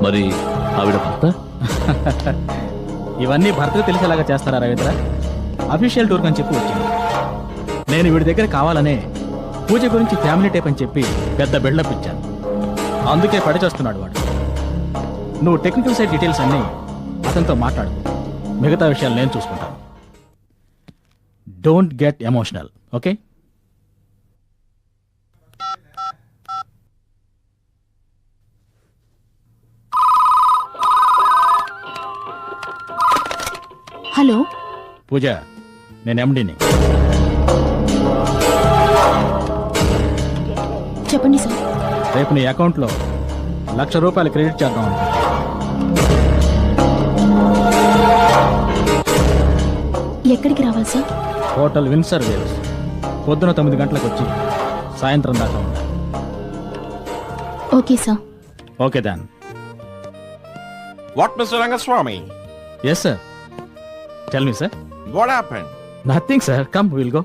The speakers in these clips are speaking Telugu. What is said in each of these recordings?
మరి ఆవిడ భర్త? ఇవన్నీ భర్తకు తెలిసేలాగా చేస్తారా రవీంద్ర? అఫీషియల్ టూర్ అని చెప్పి వచ్చింది. నేను వీడి దగ్గర కావాలనే పూజ గురించి ఫ్యామిలీ టైప్ అని చెప్పి పెద్ద బిల్డప్ ఇచ్చాను. అందుకే పడిచేస్తున్నాడు వాడు. నువ్వు టెక్నికల్ సైడ్ డీటెయిల్స్ అన్నీ అతనితో మాట్లాడు, మిగతా విషయాలు నేను చూసుకుంటాను. Don't get emotional, okay? Hello Pooja, నేను ఎండిని. చెప్పండి సార్. రేపు నీ అకౌంట్లో ₹1,00,000 క్రెడిట్ చేద్దాం అనుకుంటున్నా. ఎక్కడికి రావాలి సార్? Hotel Windsor Wales. పొద్దున 9 గంటలకు వచ్చి సాయంత్రం దాకా ఉండాలి. Okay sir. Okay done. What, Mr. Rangaswamy? Yes sir. Tell me sir. What happened? Nothing sir. Come, will go.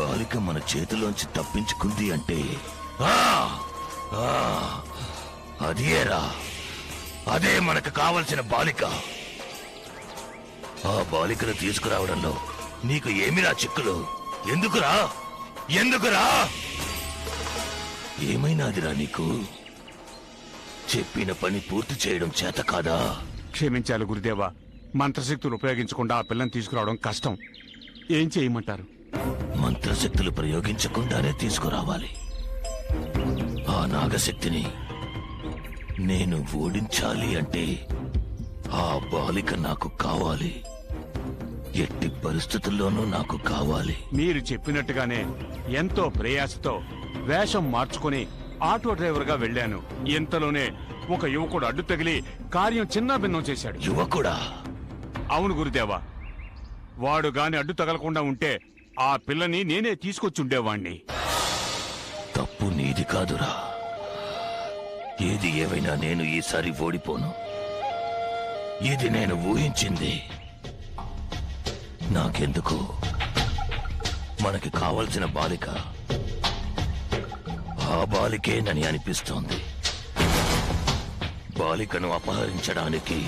బాలిక మన చేతిలోంచి తప్పించుకుంది అంటే అదేరా, అదే మనకు కావలసిన బాలిక. ఆ బాలికను తీసుకురావడంలో నీకు ఏమిరా చిక్కులు? ఎందుకురా ఎందుకురా ఏమైనాదిరా నీకు? చెప్పిన పని పూర్తి చేయడం చేత కాదా? క్షమించాలి గురుదేవా, మంత్రశక్తులు ఉపయోగించకుండా ఆ పిల్లని తీసుకురావడం కష్టం. ఏం చేయమంటారు? మంత్రశక్తులు ప్రయోగించకుండానే తీసుకురావాలి. ఆ నాగశక్తిని నేను ఓడించాలి అంటే ఆ బాలిక నాకు కావాలి. ఎట్టి పరిస్థితుల్లోనూ నాకు కావాలి. మీరు చెప్పినట్టుగానే ఎంతో ప్రయాసతో వేషం మార్చుకుని ఆటో డ్రైవర్ గా వెళ్ళాను. ఇంతలోనే ఒక యువకుడు అడ్డు తగిలి కార్యం చిన్నాభిన్నం చేశాడు. యువకుడా? అవును గురుదేవా, వాడు గాని అడ్డు తగలకుండా ఉంటే ఆ పిల్లని నేనే తీసుకొచ్చుండేవాణ్ణి. తప్పు నీది కాదురా. ఏది ఏవైనా నేను ఈసారి ఓడిపోను. ఇది నేను ఊహించింది. నాకెందుకు మనకి కావలసిన బాలిక ఆ బాలికేనని అనిపిస్తోంది. బాలికను అపహరించడానికి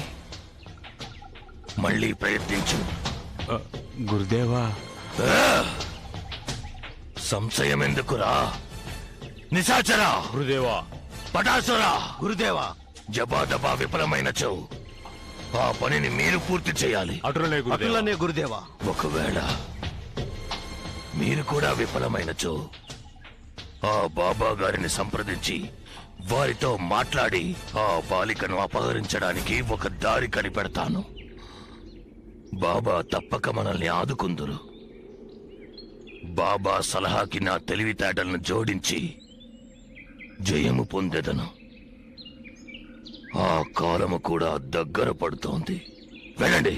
మళ్ళీ ప్రయత్నించు. గురుదేవా, సంశయం ఎందుకురా? నిశాచరా, గురుదేవా, పటాసురా, గురుదేవా, జబాదబా విఫలమైనచో ఆ పనిని మీరు పూర్తి చేయాలి. అటులనే గురుదేవా. ఒకవేళ మీరు కూడా విఫలమైనచో ఆ బాబా గారిని సంప్రదించి వారితో మాట్లాడి ఆ బాలికను అపహరించడానికి ఒక దారి కనిపెడతాను. బాబా తప్పక మనల్ని ఆదుకుందురు. బాబా సలహాకి నా తెలివితేటలను జోడించి జయము పొందెదను. ఆ కాలము కూడా దగ్గర పడుతోంది. వెళ్ళండి.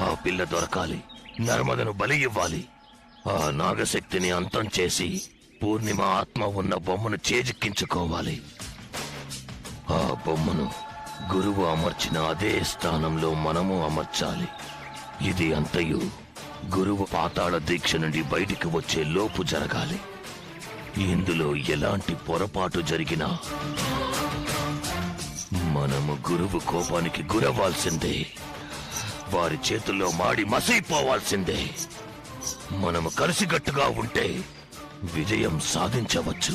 ఆ పిల్ల దొరకాలి. నర్మదను బలి ఇవ్వాలి. ఆ నాగశక్తిని అంతం చేసి పూర్ణిమ ఆత్మ ఉన్న బొమ్మను చేజిక్కించుకోవాలి. ఆ బొమ్మను గురువు అమర్చిన అదే స్థానంలో మనము అమర్చాలి. ఇది అంతయు గురువు పాతాళ దీక్ష నుండి బయటికి వచ్చే లోపు జరగాలి. ఇందులో ఎలాంటి పొరపాటు జరిగినా మనము గురువు కోపానికి గురవ్వాల్సిందే. వారి చేతుల్లో మాడి మసైపోవాల్సిందే. మనము కలిసికట్టుగా ఉంటే విజయం సాధించవచ్చు.